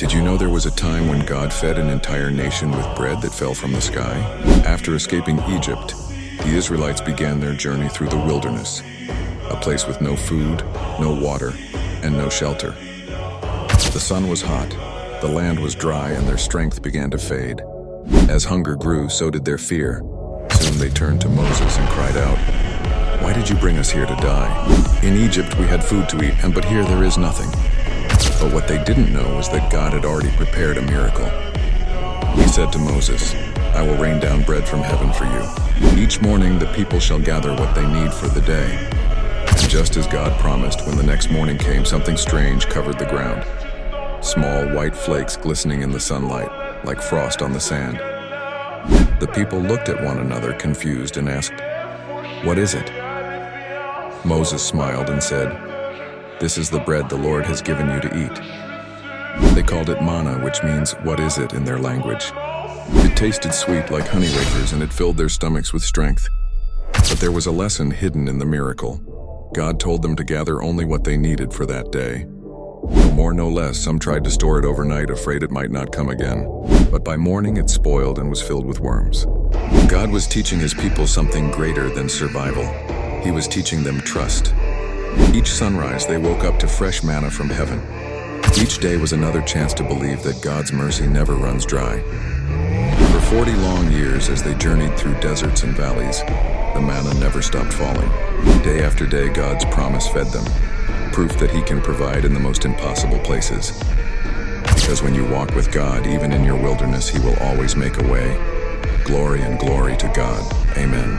Did you know there was a time when God fed an entire nation with bread that fell from the sky? After escaping Egypt, the Israelites began their journey through the wilderness, a place with no food, no water, and no shelter. The sun was hot, the land was dry, and their strength began to fade. As hunger grew, so did their fear. Soon they turned to Moses and cried out, "Why did you bring us here to die? In Egypt we had food to eat, but here there is nothing." But what they didn't know was that God had already prepared a miracle. He said to Moses, "I will rain down bread from heaven for you. Each morning the people shall gather what they need for the day." And just as God promised, when the next morning came, something strange covered the ground. Small white flakes glistening in the sunlight, like frost on the sand. The people looked at one another, confused, and asked, "What is it?" Moses smiled and said, "This is the bread the Lord has given you to eat." They called it manna, which means "what is it" in their language. It tasted sweet like honey wafers, and it filled their stomachs with strength. But there was a lesson hidden in the miracle. God told them to gather only what they needed for that day. No more, no less. Some tried to store it overnight, afraid it might not come again. But by morning it spoiled and was filled with worms. God was teaching his people something greater than survival. He was teaching them trust. Each sunrise they woke up to fresh manna from heaven. Each day was another chance to believe that God's mercy never runs dry. For 40 long years, as they journeyed through deserts and valleys, the manna never stopped falling. Day after day, God's promise fed them, proof that he can provide in the most impossible places. Because when you walk with God, even in your wilderness, he will always make a way. Glory and glory to God. Amen.